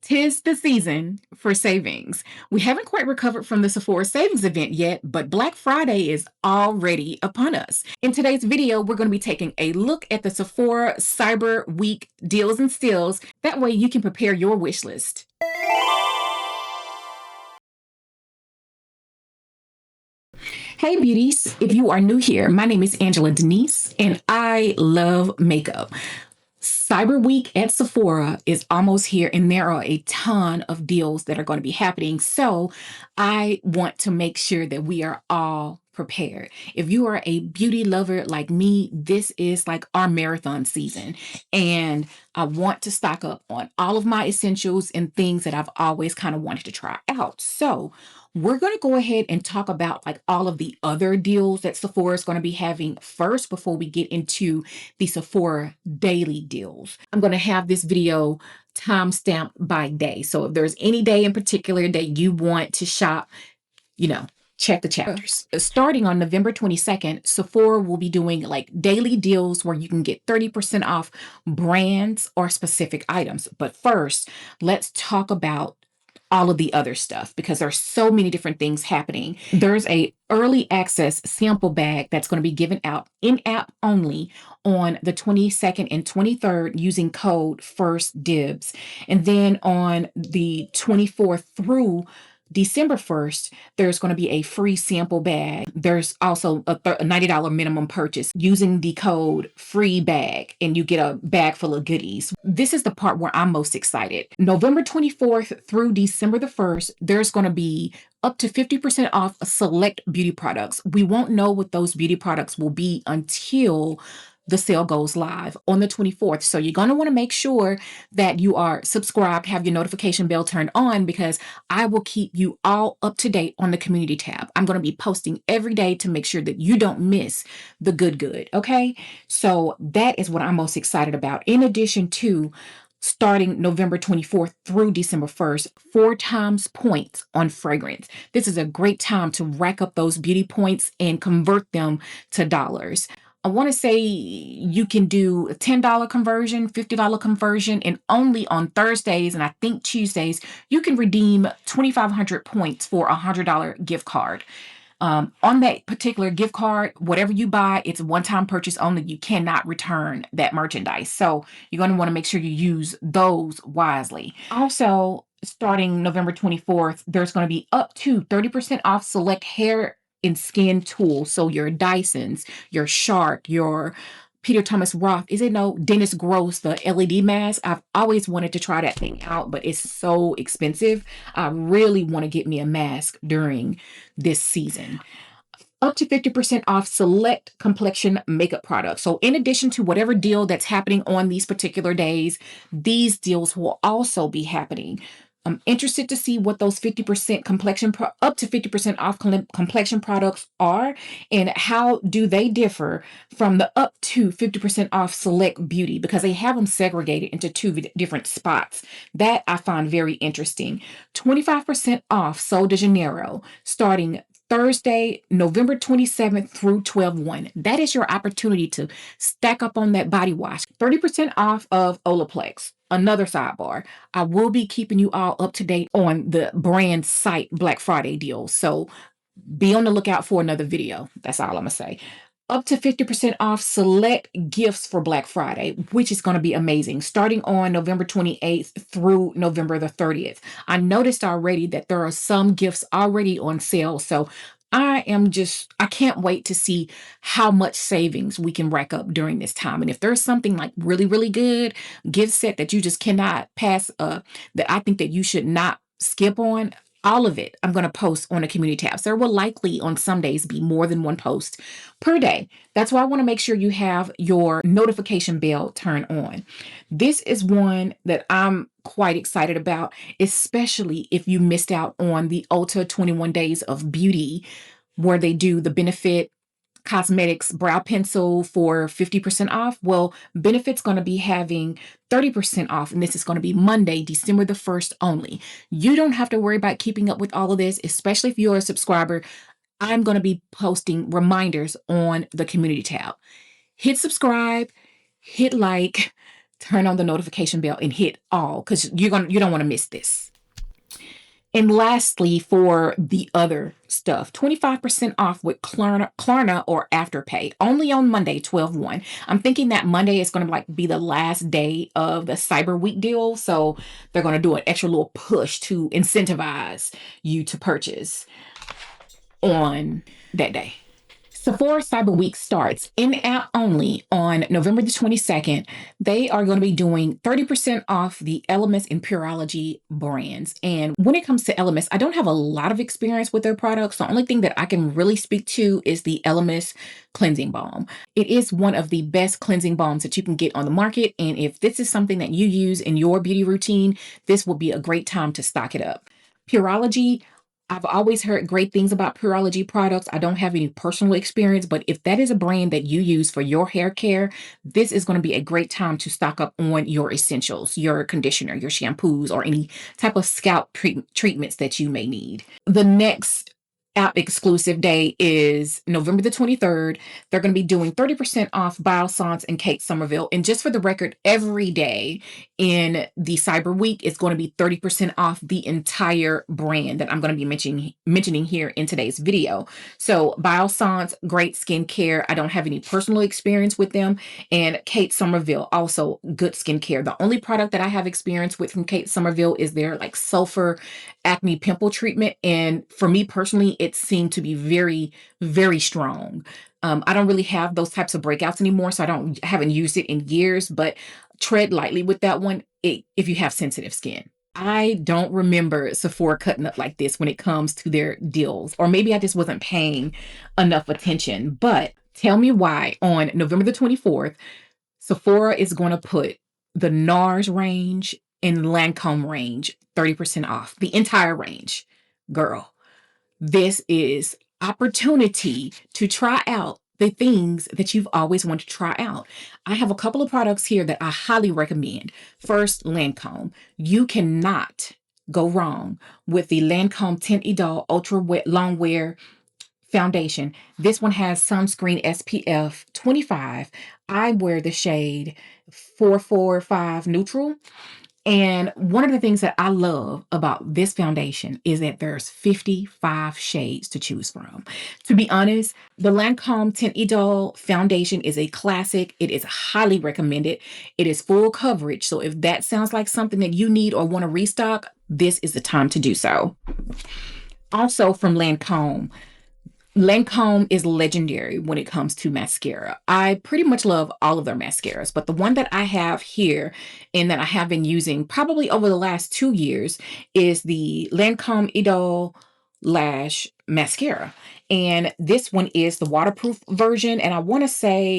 'Tis the season for savings. We haven't quite recovered from the Sephora savings event yet, but Black Friday is already upon us. In today's video, we're going to be taking a look at the Sephora Cyber Week deals and steals. That way you can prepare your wish list. Hey beauties, if you are new here, my name is Angela Denise and I love makeup. Cyber Week at Sephora is almost here and there are a ton of deals that are going to be happening. So I want to make sure that we are all prepared. If you are a beauty lover like me, this is like our marathon season. And I want to stock up on all of my essentials and things that I've always kind of wanted to try out. So we're going to go ahead and talk about like all of the other deals that Sephora is going to be having first before we get into the Sephora daily deals. I'm going to have this video timestamped by day. So if there's any day in particular that you want to shop, check the chapters. Starting on November 22nd, Sephora will be doing like daily deals where you can get 30% off brands or specific items. But first, let's talk about all of the other stuff because there's so many different things happening. There's a early access sample bag that's going to be given out in-app only on the 22nd and 23rd using code FIRSTDIBS. And then on the 24th through December 1st, there's going to be a free sample bag. There's also a $90 minimum purchase using the code FREEBAG, and you get a bag full of goodies. This is the part where I'm most excited. November 24th through December the 1st, there's going to be up to 50% off select beauty products. We won't know what those beauty products will be until the sale goes live on the 24th. So you're going to want to make sure that you are subscribed, have your notification bell turned on, because I will keep you all up to date on the community tab. I'm going to be posting every day to make sure that you don't miss the good. Okay. So that is what I'm most excited about. In addition to starting November 24th through December 1st, 4 times points on fragrance. This is a great time to rack up those beauty points and convert them to dollars. I want to say you can do a $10 conversion, $50 conversion, and only on Thursdays and I think Tuesdays, you can redeem 2,500 points for a $100 gift card. On that particular gift card, whatever you buy, it's a one-time purchase only. You cannot return that merchandise. So you're going to want to make sure you use those wisely. Also, starting November 24th, there's going to be up to 30% off select hair and skin tools. So your Dysons, your Shark, your Peter Thomas Roth, Dennis Gross, the LED mask. I've always wanted to try that thing out, but it's so expensive. I really want to get me a mask during this season. Up to 50% off select Complexion makeup products. So in addition to whatever deal that's happening on these particular days, these deals will also be happening. I'm interested to see what those 50% up to 50% off complexion products are and how do they differ from the up to 50% off select beauty, because they have them segregated into 2 different spots. That I find very interesting. 25% off Sol de Janeiro starting Thursday, November 27th through 12/1. That is your opportunity to stack up on that body wash. 30% off of Olaplex. Another sidebar, I will be keeping you all up to date on the brand site Black Friday deals. So be on the lookout for another video. That's all I'm going to say. Up to 50% off select gifts for Black Friday, which is going to be amazing, starting on November 28th through November the 30th. I noticed already that there are some gifts already on sale. So I can't wait to see how much savings we can rack up during this time. And if there's something like really, really good gift set that you just cannot pass, that I think that you should not skip on, all of it, I'm going to post on the community tabs. There will likely on some days be more than one post per day. That's why I want to make sure you have your notification bell turned on. This is one that I'm quite excited about, especially if you missed out on the Ulta 21 Days of Beauty, where they do the Benefit Cosmetics brow pencil for 50% off. Well, Benefit's going to be having 30% off, and this is going to be Monday, December the 1st only. You don't have to worry about keeping up with all of this, especially if you're a subscriber. I'm going to be posting reminders on the community tab. Hit subscribe, hit like, turn on the notification bell and hit all, because you don't want to miss this. And lastly, for the other stuff, 25% off with Klarna or Afterpay, only on Monday, 12/1. I'm thinking that Monday is going to be the last day of the Cyber Week deal. So they're going to do an extra little push to incentivize you to purchase on that day. Sephora Cyber Week starts in-app only on November the 22nd. They are going to be doing 30% off the Elemis and Pureology brands. And when it comes to Elemis, I don't have a lot of experience with their products. The only thing that I can really speak to is the Elemis cleansing balm. It is one of the best cleansing balms that you can get on the market. And if this is something that you use in your beauty routine, this will be a great time to stock it up. Pureology, I've always heard great things about Pureology products. I don't have any personal experience, but if that is a brand that you use for your hair care, this is going to be a great time to stock up on your essentials, your conditioner, your shampoos, or any type of scalp treatments that you may need. The next app exclusive day is November the 23rd. They're going to be doing 30% off Biossance and Somerville. And just for the record, every day in the Cyber Week is going to be 30% off the entire brand that I'm going to be mentioning here in today's video. So Biossance, great skincare. I don't have any personal experience with them. And Somerville, also good skincare. The only product that I have experience with from Somerville is their sulfur acne pimple treatment. And for me personally, it seemed to be very, very strong. I don't really have those types of breakouts anymore, so I haven't used it in years, but tread lightly with that one if you have sensitive skin. I don't remember Sephora cutting up like this when it comes to their deals, or maybe I just wasn't paying enough attention. But tell me why on November the 24th, Sephora is going to put the Nars range and Lancome range 30% off, the entire range. Girl, this is opportunity to try out the things that you've always wanted to try out. I have a couple of products here that I highly recommend. First, Lancome. You cannot go wrong with the Lancome Tint Idole Ultra Wet Long Wear Foundation. This one has sunscreen SPF 25. I wear the shade 445 Neutral. And one of the things that I love about this foundation is that there's 55 shades to choose from. To be honest, the Lancome Tint Idole foundation is a classic. It is highly recommended. It is full coverage. So if that sounds like something that you need or want to restock, this is the time to do so. Also from Lancome is legendary when it comes to mascara. I pretty much love all of their mascaras, but the one that I have here and that I have been using probably over the last 2 years is the Lancome Idole Lash Mascara. And this one is the waterproof version. And I want to say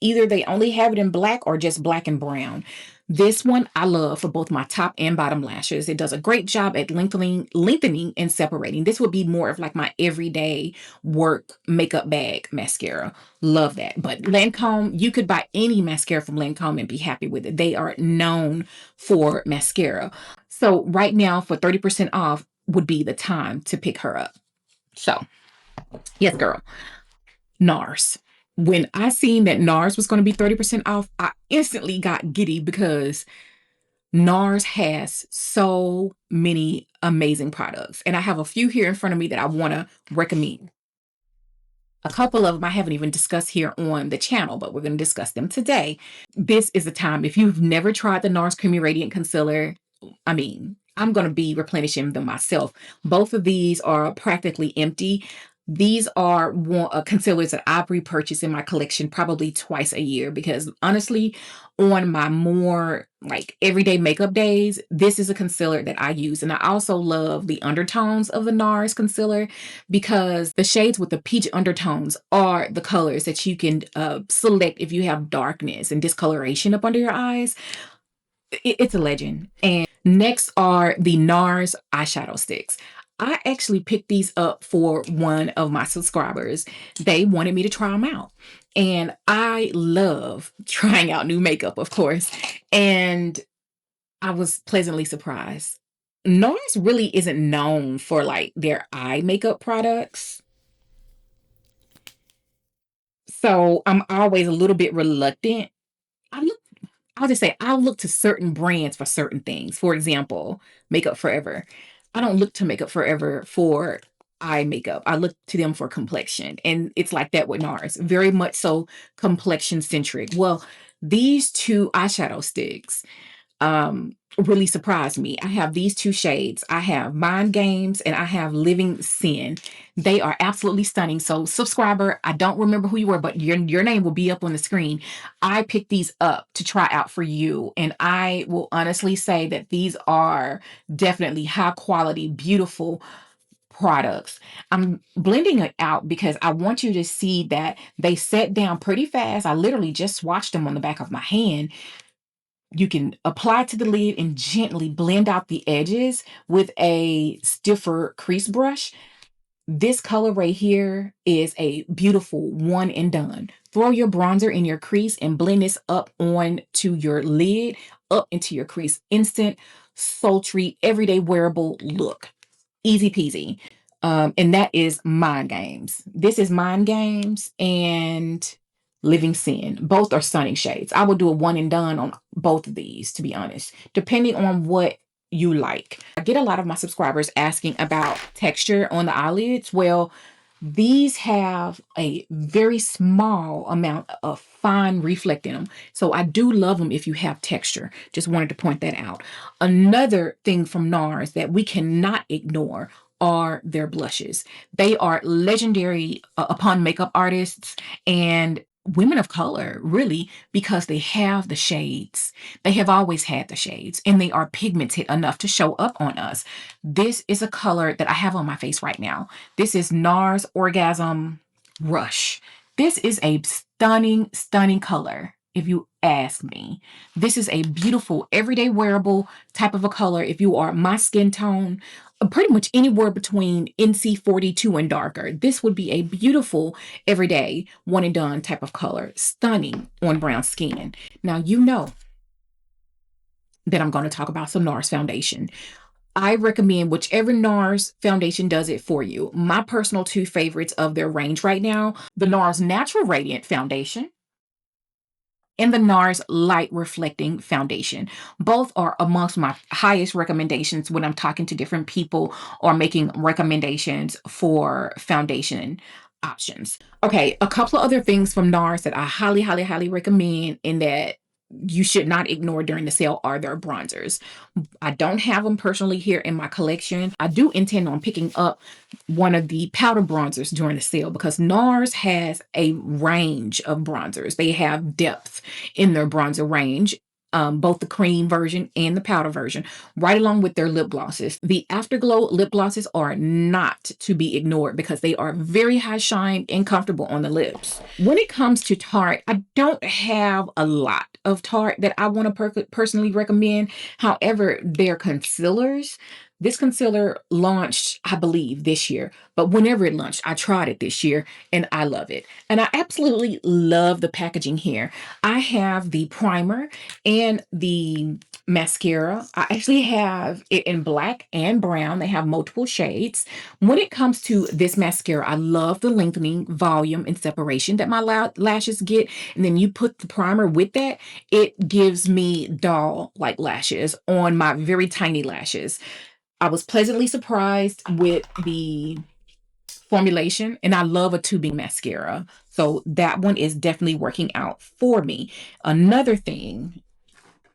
either they only have it in black or just black and brown. This one I love for both my top and bottom lashes. It does a great job at lengthening and separating. This would be more of my everyday work makeup bag mascara. Love that. But Lancome, you could buy any mascara from Lancome and be happy with it. They are known for mascara. So right now for 30% off would be the time to pick her up. So yes, girl. Nars. When I seen that Nars was going to be 30% off, I instantly got giddy because Nars has so many amazing products. And I have a few here in front of me that I want to recommend. A couple of them I haven't even discussed here on the channel, but we're going to discuss them today. This is the time. If you've never tried the Nars Creamy Radiant Concealer, I'm going to be replenishing them myself. Both of these are practically empty. These are concealers that I've repurchased in my collection probably twice a year because honestly, on my more everyday makeup days, this is a concealer that I use. And I also love the undertones of the Nars concealer because the shades with the peach undertones are the colors that you can select if you have darkness and discoloration up under your eyes. It's a legend. And next are the Nars eyeshadow sticks. I actually picked these up for one of my subscribers. They wanted me to try them out. And I love trying out new makeup, of course. And I was pleasantly surprised. Nars really isn't known for their eye makeup products. So I'm always a little bit reluctant. I'll just say I'll look to certain brands for certain things. For example, Makeup Forever. I don't look to Makeup Forever for eye makeup. I look to them for complexion. And it's like that with Nars. Very much so complexion centric. Well, these two eyeshadow sticks really surprised me. I have these two shades. I have Mind Games and I have Living Sin. They are absolutely stunning. So, subscriber, I don't remember who you were, but your name will be up on the screen. I picked these up to try out for you, and I will honestly say that these are definitely high quality, beautiful products. I'm blending it out because I want you to see that they set down pretty fast. I literally just swatched them on the back of my hand. You can apply to the lid and gently blend out the edges with a stiffer crease brush. This color right here is a beautiful one and done. Throw your bronzer in your crease and blend this up onto your lid, up into your crease. Instant, sultry, everyday wearable look. Easy peasy. And that is Mind Games. This is Mind Games and Living Sin. Both are stunning shades. I will do a one and done on both of these, to be honest, depending on what you like. I get a lot of my subscribers asking about texture on the eyelids. Well, these have a very small amount of fine reflect in them. So I do love them if you have texture. Just wanted to point that out. Another thing from Nars that we cannot ignore are their blushes. They are legendary upon makeup artists and women of color, really, because they have the shades. They have always had the shades, and they are pigmented enough to show up on us. This is a color that I have on my face right now. This is Nars Orgasm Rush. This is a stunning, stunning color, if you ask me. This is a beautiful, everyday wearable type of a color. If you are my skin tone, pretty much anywhere between NC42 and darker, this would be a beautiful, everyday, one and done type of color. Stunning on brown skin. Now, you know that I'm going to talk about some Nars foundation. I recommend whichever Nars foundation does it for you. My personal two favorites of their range right now, the Nars Natural Radiant Foundation and the Nars Light Reflecting Foundation. Both are amongst my highest recommendations when I'm talking to different people or making recommendations for foundation options. Okay, a couple of other things from Nars that I highly, highly, highly recommend and that you should not ignore during the sale are their bronzers. I don't have them personally here in my collection. I do intend on picking up one of the powder bronzers during the sale because Nars has a range of bronzers. They have depth in their bronzer range. Both the cream version and the powder version, right along with their lip glosses. The Afterglow lip glosses are not to be ignored because they are very high shine and comfortable on the lips. When it comes to Tarte, I don't have a lot of Tarte that I want to personally recommend. However, their concealers, this concealer launched, I believe, this year. But whenever it launched, I tried it this year and I love it. And I absolutely love the packaging here. I have the primer and the mascara. I actually have it in black and brown. They have multiple shades. When it comes to this mascara, I love the lengthening, volume, and separation that my lashes get. And then you put the primer with that, it gives me doll-like lashes on my very tiny lashes. I was pleasantly surprised with the formulation, and I love a tubing mascara. So that one is definitely working out for me. Another thing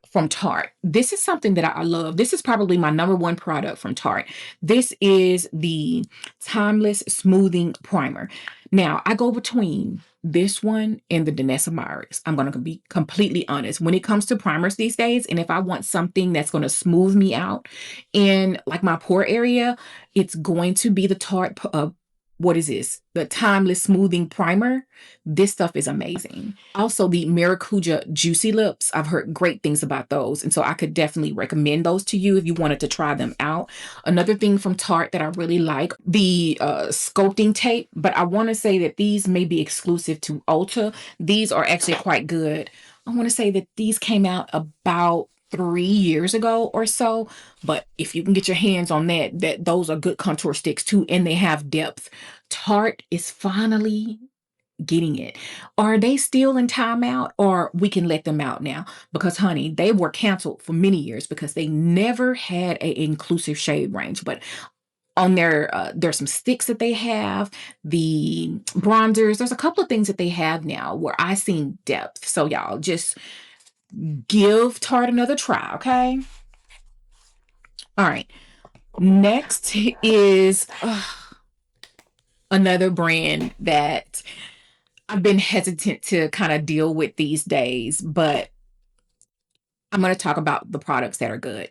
from Tarte. This is something that I love. This is probably my number one product from Tarte. This is the Timeless Smoothing Primer. Now, I go between this one and the Danessa Myricks. I'm going to be completely honest. When it comes to primers these days, and if I want something that's going to smooth me out in like my pore area, it's going to be the Tarte what is this? The Timeless Smoothing Primer. This stuff is amazing. Also, the Maracuja Juicy Lips. I've heard great things about those. And so I could definitely recommend those to you if you wanted to try them out. Another thing from Tarte that I really like, the sculpting tape. But I want to say that these may be exclusive to Ulta. These are actually quite good. I want to say that these came out about 3 years ago or so, but if you can get your hands on that those are good contour sticks too, and they have depth. Tarte is finally getting it. Are they still in timeout, or we can let them out now? Because honey, they were canceled for many years because they never had an inclusive shade range. But on there's some sticks that they have, the bronzers. There's a couple of things that they have now where I seen depth. So y'all just give Tarte another try, okay? All right. Next is another brand that I've been hesitant to kind of deal with these days, but I'm going to talk about the products that are good.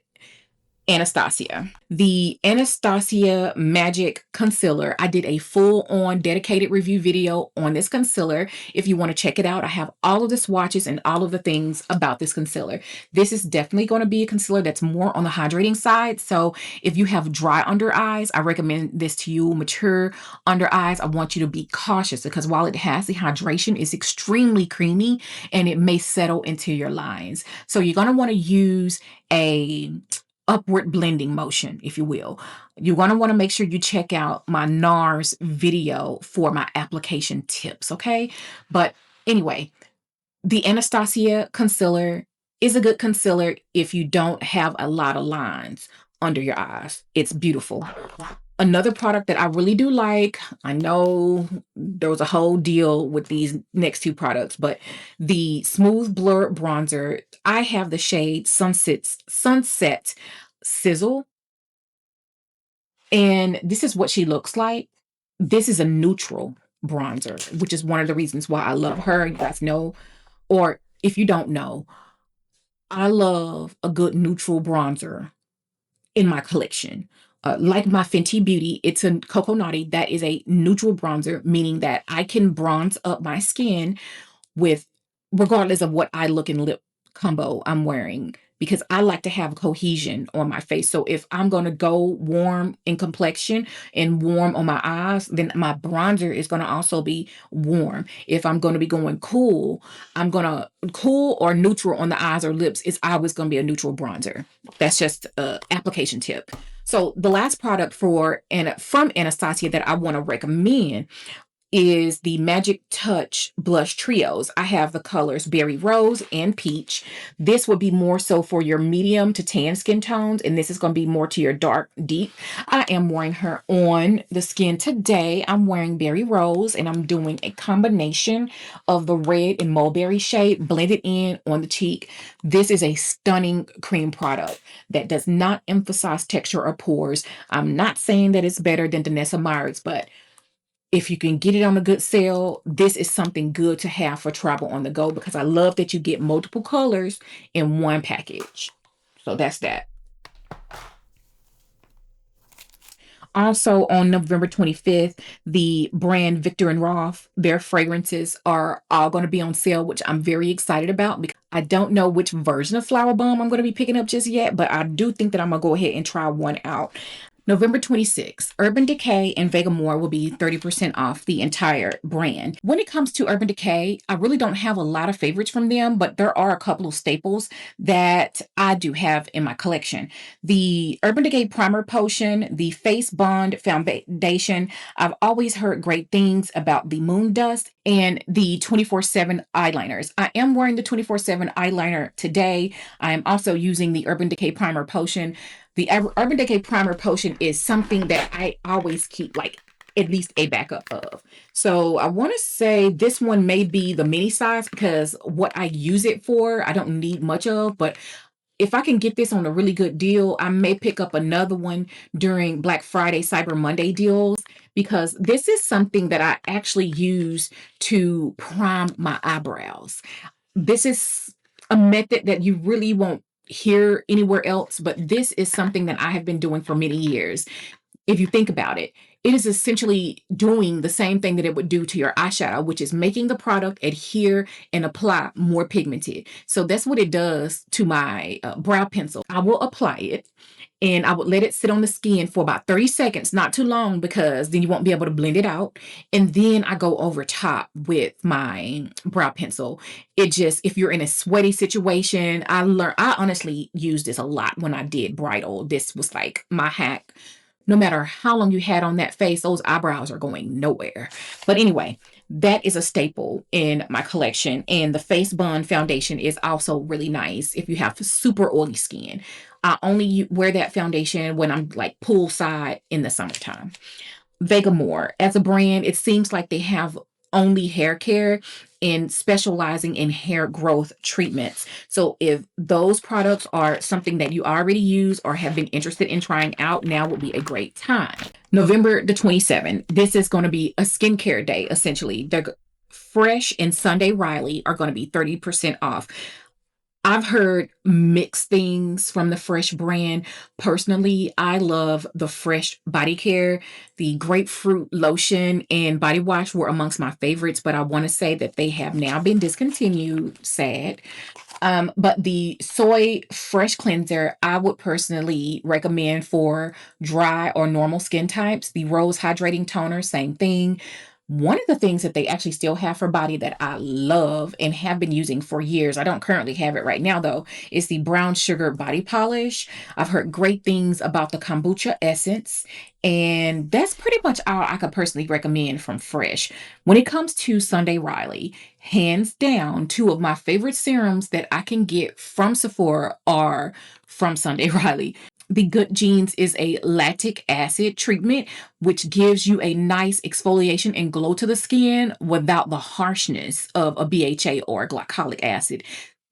Anastasia. The Anastasia Magic Concealer. I did a full-on dedicated review video on this concealer. If you want to check it out, I have all of the swatches and all of the things about this concealer. This is definitely going to be a concealer that's more on the hydrating side. So if you have dry under eyes, I recommend this to you. Mature under eyes, I want you to be cautious because while it has the hydration, it's extremely creamy and it may settle into your lines. So you're going to want to use a upward blending motion, if you will. You're going to want to make sure you check out my Nars video for my application tips, okay? But anyway, the Anastasia concealer is a good concealer if you don't have a lot of lines under your eyes. It's beautiful. Another product that I really do like, I know there was a whole deal with these next two products, but the Smooth Blur Bronzer, I have the shade Sunset Sizzle. And this is what she looks like. This is a neutral bronzer, which is one of the reasons why I love her. You guys know, or if you don't know, I love a good neutral bronzer in my collection. Like my Fenty Beauty, it's a Cocoa Naughty. That is a neutral bronzer, meaning that I can bronze up my skin with, regardless of what eye look and lip combo I'm wearing, because I like to have cohesion on my face. So if I'm going to go warm in complexion and warm on my eyes, then my bronzer is going to also be warm. If I'm going to be going cool, I'm going to cool or neutral on the eyes or lips. It's always going to be a neutral bronzer. That's just an application tip. So the last product from Anastasia that I want to recommend is the Magic Touch Blush Trios. I have the colors Berry Rose and Peach. This would be more so for your medium to tan skin tones, and this is going to be more to your dark, deep. I am wearing her on the skin today. I'm wearing Berry Rose, and I'm doing a combination of the red and mulberry shade blended in on the cheek. This is a stunning cream product that does not emphasize texture or pores. I'm not saying that it's better than Danessa Myricks, but if you can get it on a good sale, this is something good to have for travel on the go because I love that you get multiple colors in one package. So that's that. Also on November 25th, the brand Viktor&Rolf, their fragrances are all going to be on sale, which I'm very excited about because I don't know which version of Flower Bomb I'm going to be picking up just yet, but I do think that I'm going to go ahead and try one out. November 26th, Urban Decay and Vegamour will be 30% off the entire brand. When it comes to Urban Decay, I really don't have a lot of favorites from them, but there are a couple of staples that I do have in my collection. The Urban Decay Primer Potion, the Face Bond Foundation. I've always heard great things about the Moon Dust and the 24/7 eyeliners. I am wearing the 24/7 eyeliner today. I am also using the Urban Decay Primer Potion. The Urban Decay Primer Potion is something that I always keep like at least a backup of. So I want to say this one may be the mini size because what I use it for, I don't need much of, but if I can get this on a really good deal, I may pick up another one during Black Friday, Cyber Monday deals because this is something that I actually use to prime my eyebrows. This is a method that you really won't hear anywhere else, but this is something that I have been doing for many years. If you think about it, it is essentially doing the same thing that it would do to your eyeshadow, which is making the product adhere and apply more pigmented. So that's what it does to my brow pencil. I will apply it and I would let it sit on the skin for about 30 seconds, not too long because then you won't be able to blend it out. And then I go over top with my brow pencil. It just, if you're in a sweaty situation, I honestly used this a lot when I did bridal. This was like my hack. No matter how long you had on that face, those eyebrows are going nowhere. But anyway, That is a staple in my collection. And the Face Bond foundation is also really nice if you have super oily skin. I only wear that foundation when I'm like poolside in the summertime. Vegamour, as a brand, it seems like they have only hair care and specializing in hair growth treatments. So if those products are something that you already use or have been interested in trying out, now would be a great time. November the 27th, this is going to be a skincare day, essentially. The Fresh and Sunday Riley are going to be 30% off. I've heard mixed things from the Fresh brand. Personally, I love the Fresh body care. The grapefruit lotion and body wash were amongst my favorites, but I want to say that they have now been discontinued. Sad. But the soy fresh cleanser, I would personally recommend for dry or normal skin types. The rose hydrating toner, same thing. One of the things that they actually still have for body that I love and have been using for years, I don't currently have it right now though, is the brown sugar body polish. I've heard great things about the kombucha essence, and that's pretty much all I could personally recommend from Fresh. When it comes to Sunday Riley, hands down, two of my favorite serums that I can get from Sephora are from Sunday Riley. The Good Genes is a lactic acid treatment, which gives you a nice exfoliation and glow to the skin without the harshness of a BHA or glycolic acid.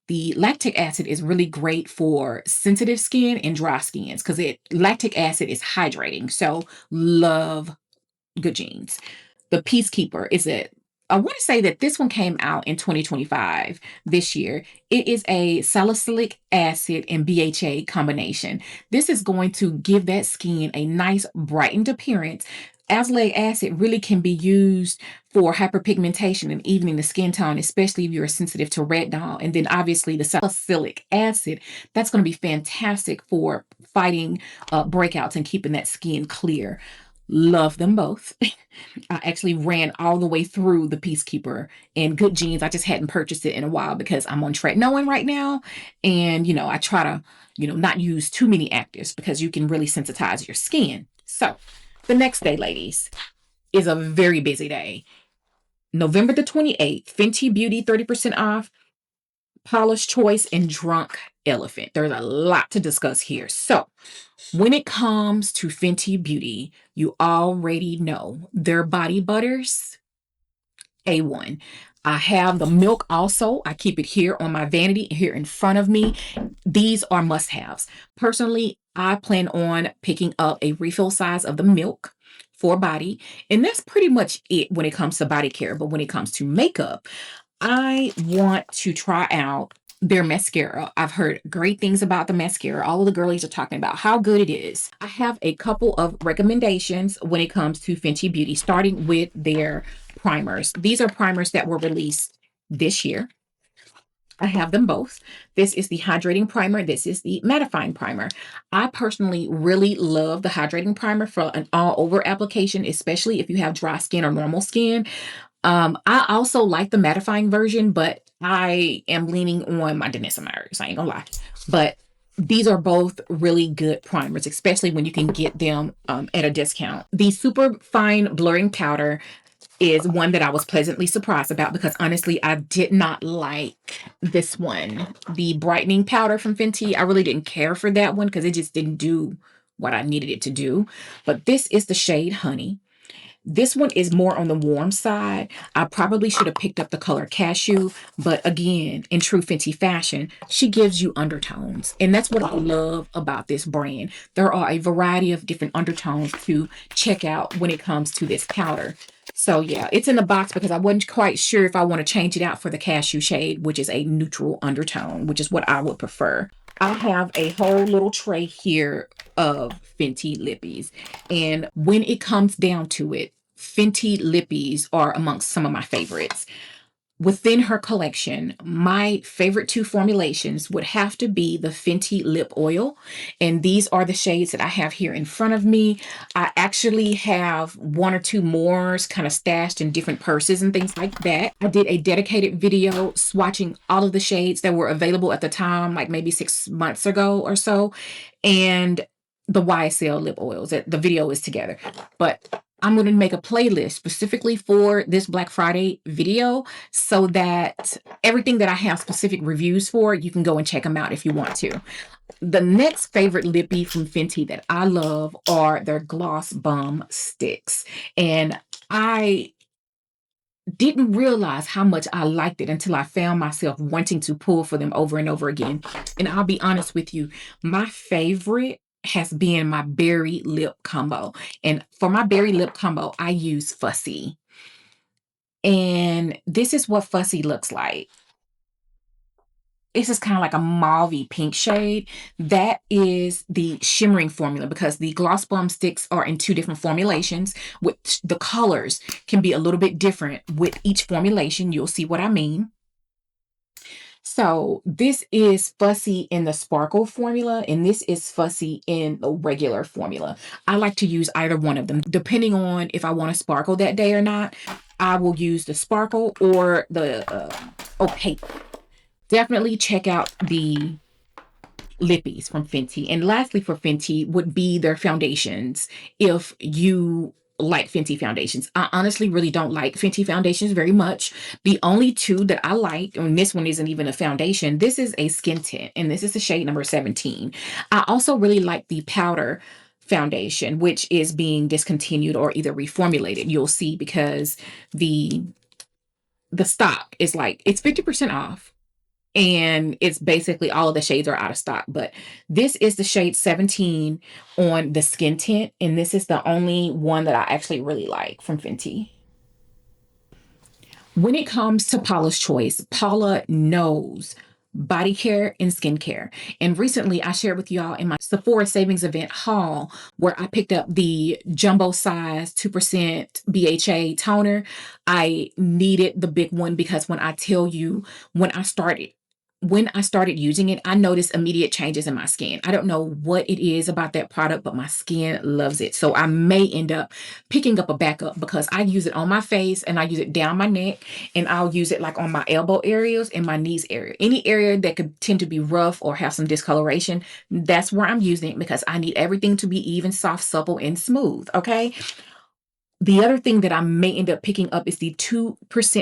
The lactic acid is really great for sensitive skin and dry skins because lactic acid is hydrating. So love Good Genes. The Peacekeeper is I want to say that this one came out in 2025 this year. It is a salicylic acid and BHA combination. This is going to give that skin a nice brightened appearance. Azelaic acid really can be used for hyperpigmentation and evening the skin tone, especially if you're sensitive to retinol. And then obviously the salicylic acid, that's going to be fantastic for fighting breakouts and keeping that skin clear. Love them both. I actually ran all the way through the Peacekeeper and Good Genes. I just hadn't purchased it in a while because I'm on tretinoin right now. And, I try to, not use too many actives because you can really sensitize your skin. So the next day, ladies, is a very busy day. November the 28th, Fenty Beauty 30% off, Paula's Choice, and Drunk Elephant. There's a lot to discuss here. So when it comes to Fenty Beauty, you already know their body butters, A1. I have the milk also. I keep it here on my vanity, here in front of me. These are must-haves. Personally, I plan on picking up a refill size of the milk for body, and that's pretty much it when it comes to body care. But when it comes to makeup, I want to try out their mascara. I've heard great things about the mascara. All of the girlies are talking about how good it is. I have a couple of recommendations when it comes to Fenty Beauty, starting with their primers. These are primers that were released this year. I have them both. This is the hydrating primer. This is the mattifying primer. I personally really love the hydrating primer for an all-over application, especially if you have dry skin or normal skin. I also like the mattifying version, but I am leaning on my Denise. I ain't gonna lie. But these are both really good primers, especially when you can get them at a discount. The super fine blurring powder is one that I was pleasantly surprised about because honestly, I did not like this one. The brightening powder from Fenty, I really didn't care for that one because it just didn't do what I needed it to do. But this is the shade Honey. This one is more on the warm side. I probably should have picked up the color Cashew, but again, in true Fenty fashion, she gives you undertones. And that's what I love about this brand. There are a variety of different undertones to check out when it comes to this powder. So yeah, it's in the box because I wasn't quite sure if I want to change it out for the Cashew shade, which is a neutral undertone, which is what I would prefer. I have a whole little tray here of Fenty lippies. And when it comes down to it, Fenty lippies are amongst some of my favorites. Within her collection, my favorite two formulations would have to be the Fenty lip oil. And these are the shades that I have here in front of me. I actually have one or two more kind of stashed in different purses and things like that. I did a dedicated video swatching all of the shades that were available at the time, like maybe 6 months ago or so. And the YSL lip oils, the video is together. But I'm going to make a playlist specifically for this Black Friday video so that everything that I have specific reviews for, you can go and check them out if you want to. The next favorite lippy from Fenty that I love are their Gloss Bomb Sticks. And I didn't realize how much I liked it until I found myself wanting to pull for them over and over again. And I'll be honest with you, my favorite has been my berry lip combo. And for my berry lip combo, I use Fussy. And this is what Fussy looks like. This is kind of like a mauvey pink shade. That is the shimmering formula because the Gloss Bomb Sticks are in 2 different formulations, which the colors can be a little bit different with each formulation. You'll see what I mean. So this is Fussy in the Sparkle formula, and this is Fussy in the regular formula. I like to use either one of them. Depending on if I want to sparkle that day or not, I will use the Sparkle or the Opaque. Definitely check out the lippies from Fenty. And lastly for Fenty would be their foundations. If you like Fenty foundations. I honestly really don't like Fenty foundations very much. The only 2 that I like, and this one isn't even a foundation, this is a skin tint, and this is the shade number 17. I also really like the powder foundation, which is being discontinued or either reformulated. You'll see because the stock is like, it's 50% off. And it's basically all of the shades are out of stock. But this is the shade 17 on the skin tint. And this is the only one that I actually really like from Fenty. When it comes to Paula's Choice, Paula knows body care and skincare. And recently I shared with y'all in my Sephora savings event haul where I picked up the jumbo size 2% BHA toner. I needed the big one because when I tell you, when I started using it, I noticed immediate changes in my skin. I don't know what it is about that product, but my skin loves it. So I may end up picking up a backup because I use it on my face and I use it down my neck, and I'll use it like on my elbow areas and my knees area. Any area that could tend to be rough or have some discoloration, that's where I'm using it because I need everything to be even, soft, supple, and smooth. Okay. The other thing that I may end up picking up is the 2%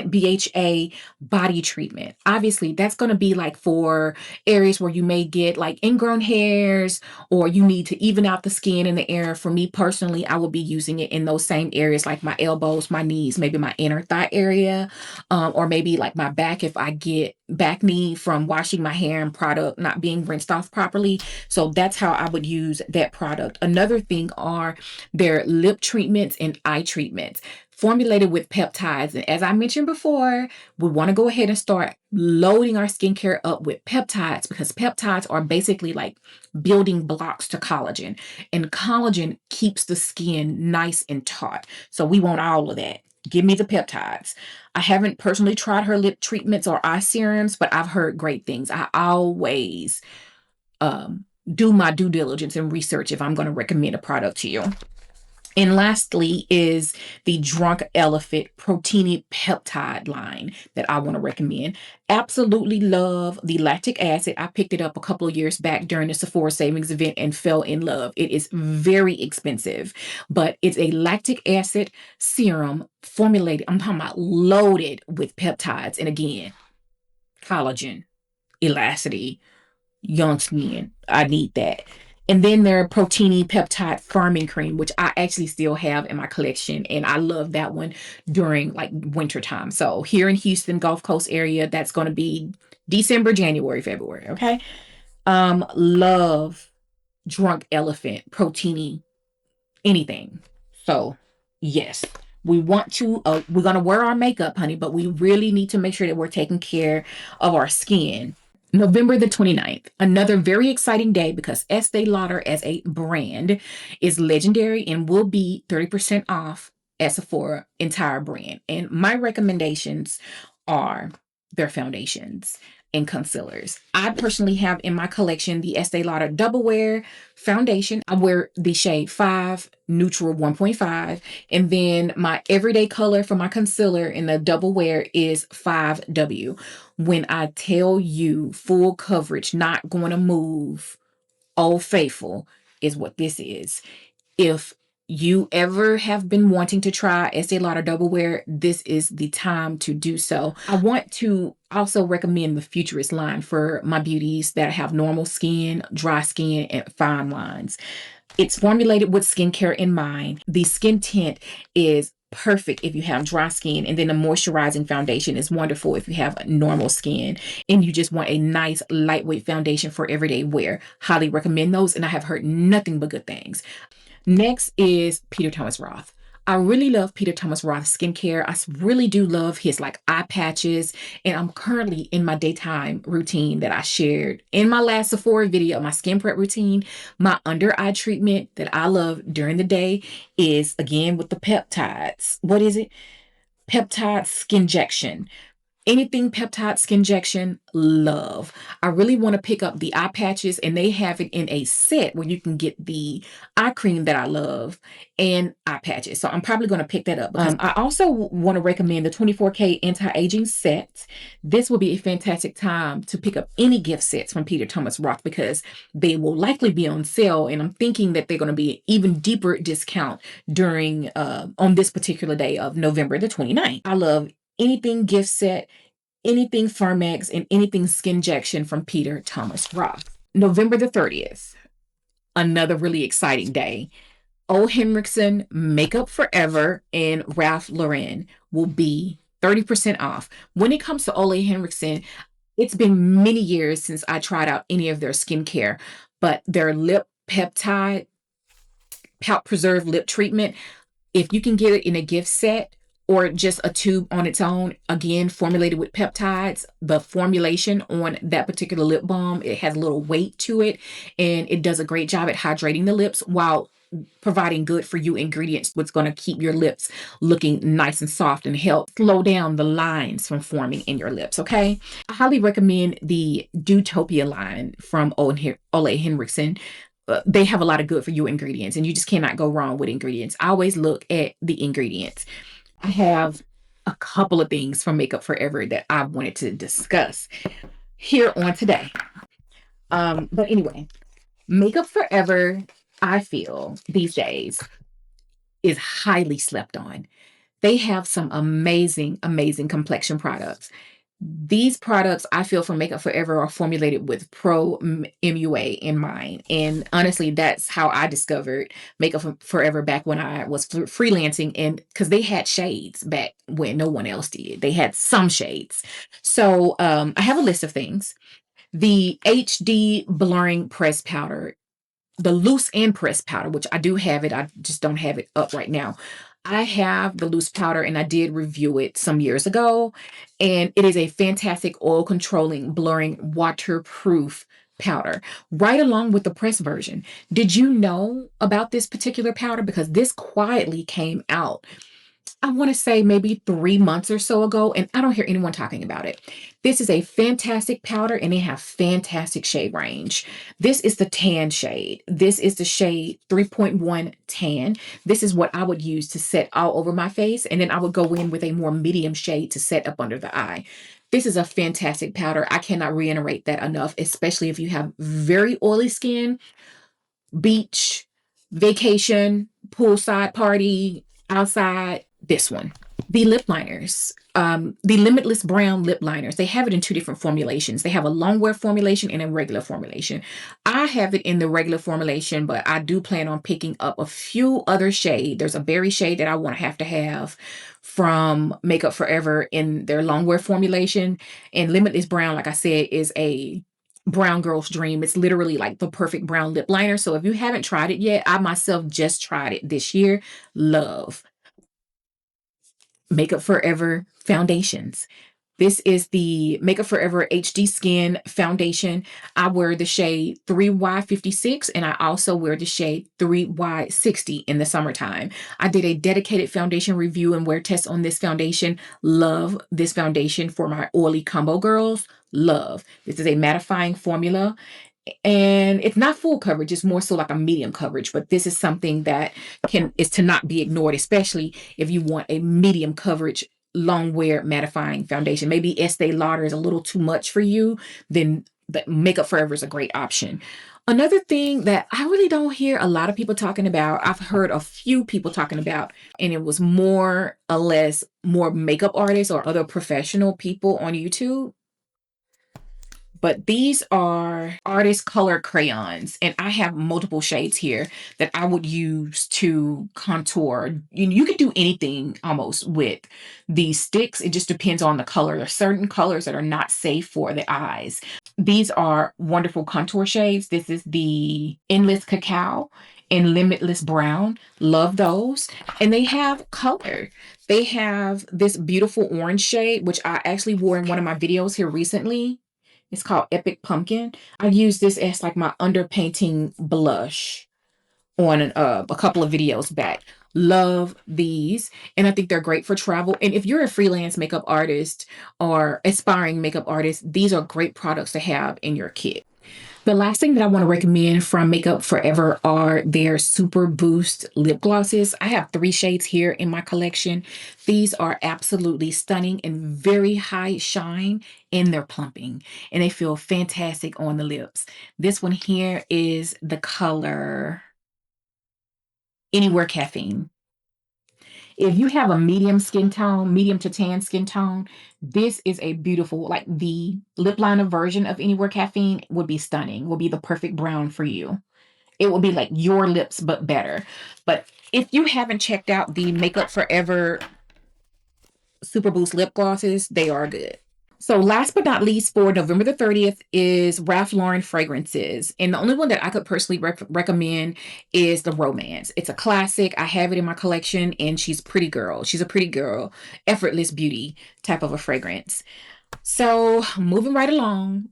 BHA body treatment. Obviously, that's going to be like for areas where you may get like ingrown hairs or you need to even out the skin in the area. For me personally, I will be using it in those same areas like my elbows, my knees, maybe my inner thigh area, or maybe like my back if I get back knee from washing my hair and product not being rinsed off properly. So that's how I would use that product. Another thing are their lip treatments and eye treatments formulated with peptides. And as I mentioned before, we want to go ahead and start loading our skincare up with peptides because peptides are basically like building blocks to collagen, and collagen keeps the skin nice and taut. So we want all of that. Give me the peptides. I haven't personally tried her lip treatments or eye serums, but I've heard great things. I always do my due diligence and research if I'm going to recommend a product to you. And lastly is the Drunk Elephant Proteiny Peptide line that I want to recommend. Absolutely love the lactic acid. I picked it up a couple of years back during the Sephora savings event and fell in love. It is very expensive, but it's a lactic acid serum formulated, I'm talking about loaded with peptides. And again, collagen, elasticity, young skin. I need that. And then their Proteiny Peptide Firming Cream, which I actually still have in my collection. And I love that one during like winter time. So here in Houston, Gulf Coast area, that's going to be December, January, February. Okay. Love Drunk Elephant, Proteiny, anything. So yes, we're going to wear our makeup, honey, but we really need to make sure that we're taking care of our skin. November the 29th, another very exciting day because Estee Lauder as a brand is legendary and will be 30% off at Sephora entire brand. And my recommendations are their foundations and concealers. I personally have in my collection the Estee Lauder Double Wear foundation. I wear the shade 5 Neutral 1.5, and then my everyday color for my concealer in the Double Wear is 5W. When I tell you full coverage, not going to move, Old Faithful is what this is. If you ever have been wanting to try Estee Lauder Double Wear, this is the time to do so. I want to also recommend the Futurist line for my beauties that have normal skin, dry skin, and fine lines. It's formulated with skincare in mind. The skin tint is perfect if you have dry skin, and then the moisturizing foundation is wonderful if you have normal skin and you just want a nice lightweight foundation for everyday wear. Highly recommend those, and I have heard nothing but good things. Next is Peter Thomas Roth. I really love Peter Thomas Roth skincare. I really do love his like eye patches. And I'm currently in my daytime routine that I shared in my last Sephora video, my skin prep routine. My under eye treatment that I love during the day is again with the peptides. What is it? Peptide skin injection. Anything peptide skin injection, love. I really want to pick up the eye patches, and they have it in a set where you can get the eye cream that I love and eye patches. So I'm probably going to pick that up because I also want to recommend the 24K anti-aging set. This will be a fantastic time to pick up any gift sets from Peter Thomas Roth because they will likely be on sale, and I'm thinking that they're going to be an even deeper discount during on this particular day of November the 29th. I love anything gift set, anything Firmex, and anything skin injection from Peter Thomas Roth. November the 30th, another really exciting day. HENRIKSEN Makeup Forever and Ralph Lauren will be 30% off. When it comes to Ole Henriksen, it's been many years since I tried out any of their skincare, but their lip peptide, pout preserve lip treatment, if you can get it in a gift set, or just a tube on its own, again, formulated with peptides, the formulation on that particular lip balm, it has a little weight to it, and it does a great job at hydrating the lips while providing good for you ingredients, what's going to keep your lips looking nice and soft and help slow down the lines from forming in your lips, okay? I highly recommend the Dewtopia line from Ole Henriksen. They have a lot of good for you ingredients, and you just cannot go wrong with ingredients. I always look at the ingredients. I have a couple of things from Makeup Forever that I wanted to discuss here on today. But anyway, Makeup Forever, I feel these days, is highly slept on. They have some amazing, amazing complexion products. These products, I feel, from Makeup Forever are formulated with pro MUA in mind. And honestly, that's how I discovered Makeup Forever back when I was freelancing, and because they had shades back when no one else did. They had some shades. So I have a list of things. The HD Blurring Press Powder, the loose and pressed powder, which I do have it. I just don't have it up right now. I have the loose powder, and I did review it some years ago, and it is a fantastic oil controlling, blurring, waterproof powder right along with the press version. Did you know about this particular powder? Because this quietly came out, I want to say maybe 3 months or so ago, and I don't hear anyone talking about it. This is a fantastic powder, and they have fantastic shade range. This is the tan shade. This is the shade 3.1 tan. This is what I would use to set all over my face, and then I would go in with a more medium shade to set up under the eye. This is a fantastic powder. I cannot reiterate that enough, especially if you have very oily skin, beach, vacation, poolside party, outside. This one. The lip liners, the Limitless Brown lip liners, they have it in two different formulations. They have a longwear formulation and a regular formulation. I have it in the regular formulation, but I do plan on picking up a few other shades. There's a berry shade that I want to have from Makeup Forever in their longwear formulation. And Limitless Brown, like I said, is a brown girl's dream. It's literally like the perfect brown lip liner. So if you haven't tried it yet, I myself just tried it this year. Love. Makeup Forever foundations. This is the Makeup Forever HD Skin Foundation. I wear the shade 3Y56, and I also wear the shade 3Y60 in the summertime. I did a dedicated foundation review and wear test on this foundation. Love this foundation for my oily combo girls. Love. This is a mattifying formula. And it's not full coverage, it's more so like a medium coverage, but this is something that is to not be ignored, especially if you want a medium coverage long wear mattifying foundation. Maybe Estee Lauder is a little too much for you, then the Makeup Forever is a great option. Another thing that I really don't hear a lot of people talking about, I've heard a few people talking about, and it was more or less more makeup artists or other professional people on YouTube. But these are artist color crayons, and I have multiple shades here that I would use to contour. You could do anything almost with these sticks. It just depends on the color. There are certain colors that are not safe for the eyes. These are wonderful contour shades. This is the Endless Cacao and Limitless Brown. Love those. And they have color. They have this beautiful orange shade, which I actually wore in one of my videos here recently. It's called Epic Pumpkin. I use this as like my underpainting blush on a couple of videos back. Love these. And I think they're great for travel. And if you're a freelance makeup artist or aspiring makeup artist, these are great products to have in your kit. The last thing that I want to recommend from Makeup Forever are their Super Boost lip glosses. I have 3 shades here in my collection. These are absolutely stunning and very high shine, and they're plumping, and they feel fantastic on the lips. This one here is the color Anywhere Caffeine. If you have a medium skin tone, medium to tan skin tone, this is a beautiful, like the lip liner version of Anywhere Caffeine would be stunning, will be the perfect brown for you. It will be like your lips, but better. But if you haven't checked out the Makeup Forever Super Boost lip glosses, they are good. So last but not least, for November the 30th is Ralph Lauren fragrances. And the only one that I could personally recommend is the Romance. It's a classic. I have it in my collection, and she's pretty girl. She's a pretty girl, effortless beauty type of a fragrance. So moving right along,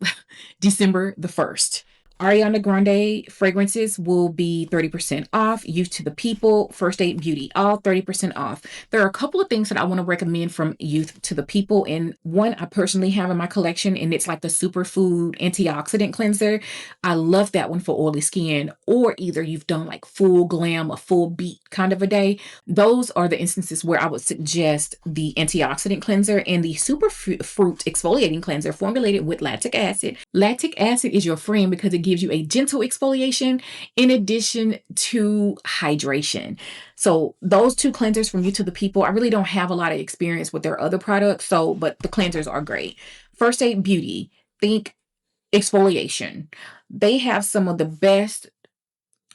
December the 1st. Ariana Grande fragrances will be 30% off. Youth to the People, First Aid Beauty, all 30% off. There are a couple of things that I want to recommend from Youth to the People. And one I personally have in my collection, and it's like the Superfood Antioxidant Cleanser. I love that one for oily skin, or either you've done like full glam, a full beat kind of a day. Those are the instances where I would suggest the antioxidant cleanser and the Superfruit exfoliating cleanser formulated with lactic acid. Lactic acid is your friend because it gives you a gentle exfoliation in addition to hydration. So those 2 cleansers from Youth to the People, I really don't have a lot of experience with their other products, but the cleansers are great. First Aid Beauty, think exfoliation. They have some of the best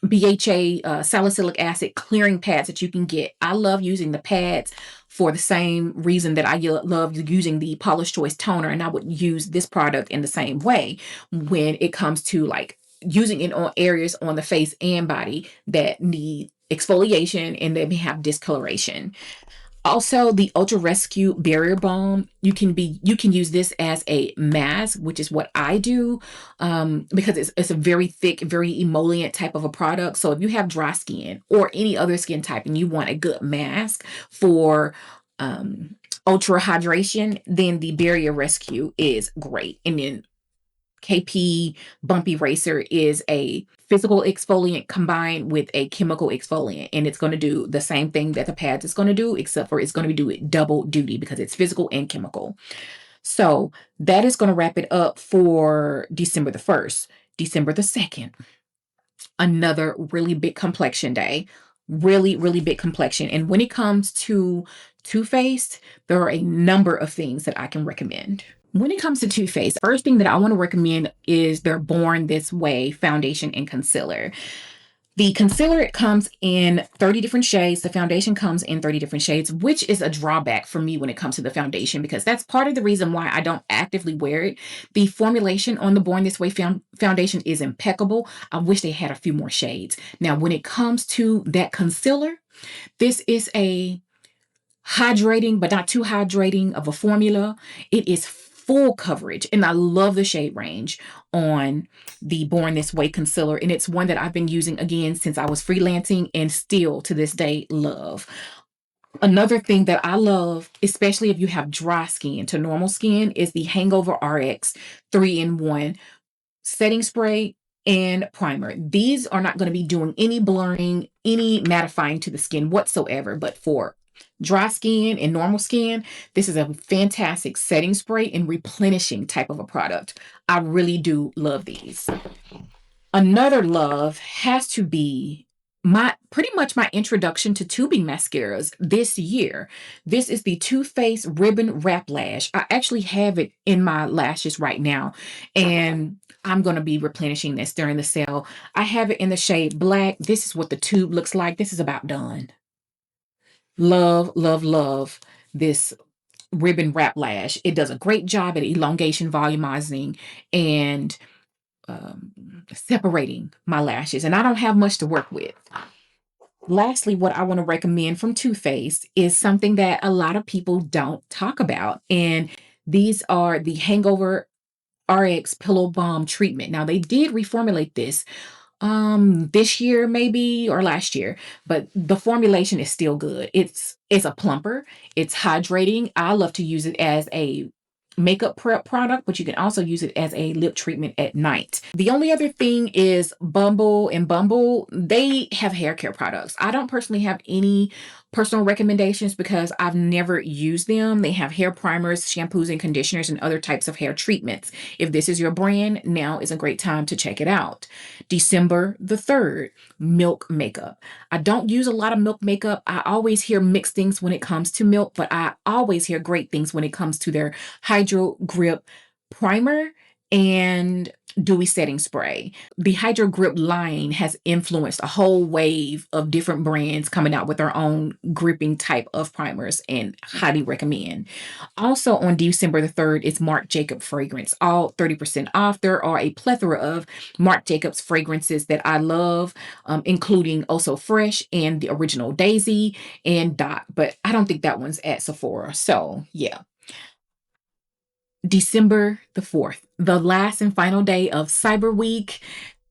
BHA salicylic acid clearing pads that you can get. I love using the pads for the same reason that I love using the Paula's Choice toner, and I would use this product in the same way when it comes to like using it on areas on the face and body that need exfoliation and they may have discoloration. Also, the Ultra Rescue Barrier Balm, you can use this as a mask, which is what I do, because it's a very thick, very emollient type of a product. So if you have dry skin or any other skin type and you want a good mask for ultra hydration, then the Barrier Rescue is great. And then KP Bumpy Eraser is a physical exfoliant combined with a chemical exfoliant, and it's going to do the same thing that the pads is going to do, except for it's going to do it double duty because it's physical and chemical. So that is going to wrap it up for December the 1st. December the 2nd, another really big complexion day. Really, really big complexion. And when it comes to Too Faced, there are a number of things that I can recommend. When it comes to Too Faced, first thing that I want to recommend is their Born This Way foundation and concealer. The concealer comes in 30 different shades. The foundation comes in 30 different shades, which is a drawback for me when it comes to the foundation, because that's part of the reason why I don't actively wear it. The formulation on the Born This Way foundation is impeccable. I wish they had a few more shades. Now, when it comes to that concealer, this is a hydrating, but not too hydrating of a formula. It is full coverage, and I love the shade range on the Born This Way concealer, and it's one that I've been using again since I was freelancing and still to this day love. Another thing that I love, especially if you have dry skin to normal skin, is the Hangover RX 3-in-1 setting spray and primer. These are not going to be doing any blurring, any mattifying to the skin whatsoever, but for dry skin and normal skin, this is a fantastic setting spray and replenishing type of a product. I really do love these. Another love has to be pretty much my introduction to tubing mascaras this year. This is the Too Faced Ribbon Wrap Lash. I actually have it in my lashes right now, and I'm going to be replenishing this during the sale. I have it in the shade black. This is what the tube looks like. This is about done. Love, love, love this ribbon wrap lash. It does a great job at elongation, volumizing, and separating my lashes, and I don't have much to work with. Lastly, what I want to recommend from Too Faced is something that a lot of people don't talk about, and these are the Hangover RX Pillow Balm Treatment. Now, they did reformulate this year maybe or last year, but the formulation is still good. It's a plumper, it's hydrating. I love to use it as a makeup prep product, but you can also use it as a lip treatment at night. The only other thing is Bumble, they have hair care products. I don't personally have any personal recommendations because I've never used them. They have hair primers, shampoos, and conditioners, and other types of hair treatments. If this is your brand, now is a great time to check it out. December the 3rd, Milk Makeup. I don't use a lot of Milk Makeup. I always hear mixed things when it comes to Milk, but I always hear great things when it comes to their Hydro Grip Primer and Dewy Setting Spray. The Hydro Grip line has influenced a whole wave of different brands coming out with their own gripping type of primers, and highly recommend. Also on December the 3rd is Marc Jacobs fragrance, all 30% off. There are a plethora of Marc Jacobs fragrances that I love, including Also Fresh and the original Daisy and Dot, but I don't think that one's at Sephora. So yeah. December the 4th, the last and final day of Cyber Week,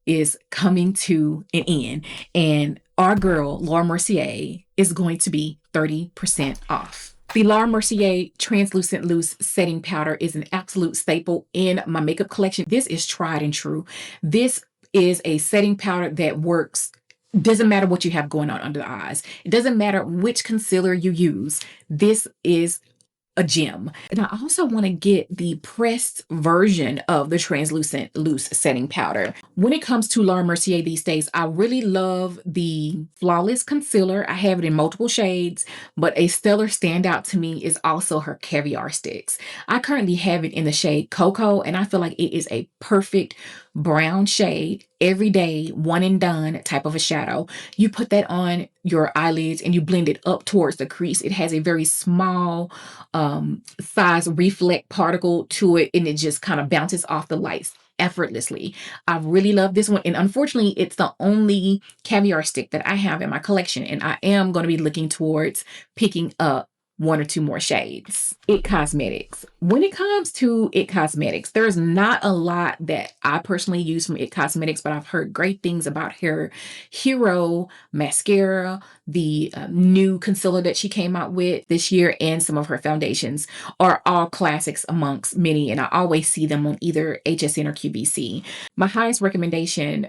is coming to an end, and our girl, Laura Mercier, is going to be 30% off. The Laura Mercier Translucent Loose Setting Powder is an absolute staple in my makeup collection. This is tried and true. This is a setting powder that works. Doesn't matter what you have going on under the eyes. It doesn't matter which concealer you use. This is a gem. And I also want to get the pressed version of the translucent loose setting powder. When it comes to Laura Mercier these days, I really love the Flawless Concealer. I have it in multiple shades, but a stellar standout to me is also her Caviar Sticks. I currently have it in the shade Cocoa, and I feel like it is a perfect brown shade, everyday, one and done type of a shadow. You put that on your eyelids and you blend it up towards the crease. It has a very small size reflect particle to it, and it just kind of bounces off the lights effortlessly. I really love this one, and unfortunately it's the only Caviar stick that I have in my collection, and I am going to be looking towards picking up one or two more shades. IT Cosmetics. When it comes to IT Cosmetics, there's not a lot that I personally use from IT Cosmetics, but I've heard great things about her Hero mascara, the new concealer that she came out with this year, and some of her foundations are all classics amongst many, and I always see them on either HSN or QVC. My highest recommendation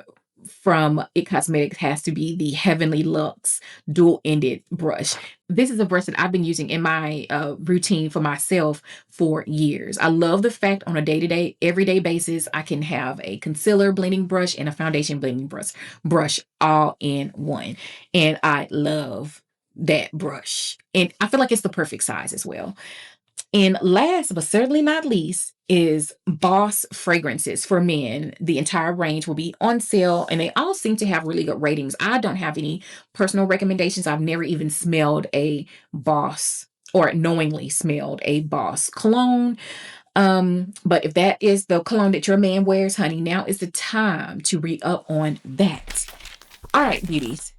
from IT Cosmetics has to be the Heavenly Luxe dual-ended brush. This is a brush that I've been using in my routine for myself for years. I love the fact on a day-to-day, everyday basis, I can have a concealer blending brush and a foundation blending brush all in one. And I love that brush. And I feel like it's the perfect size as well. And last but certainly not least is Boss fragrances for men. The entire range will be on sale, and they all seem to have really good ratings. I don't have any personal recommendations. I've never even smelled a Boss or knowingly smelled a Boss cologne. But if that is the cologne that your man wears, honey, now is the time to re-up on that. All right, beauties.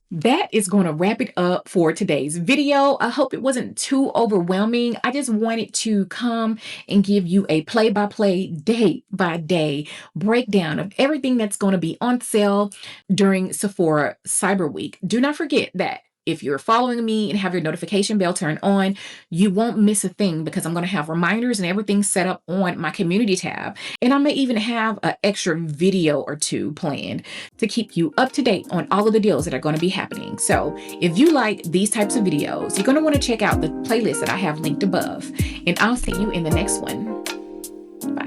That is going to wrap it up for today's video. I hope it wasn't too overwhelming. I just wanted to come and give you a play-by-play, day-by-day breakdown of everything that's going to be on sale during Sephora Cyber Week. Do not forget that if you're following me and have your notification bell turned on, you won't miss a thing, because I'm going to have reminders and everything set up on my community tab. And I may even have an extra video or two planned to keep you up to date on all of the deals that are going to be happening. So if you like these types of videos, you're going to want to check out the playlist that I have linked above. And I'll see you in the next one. Bye.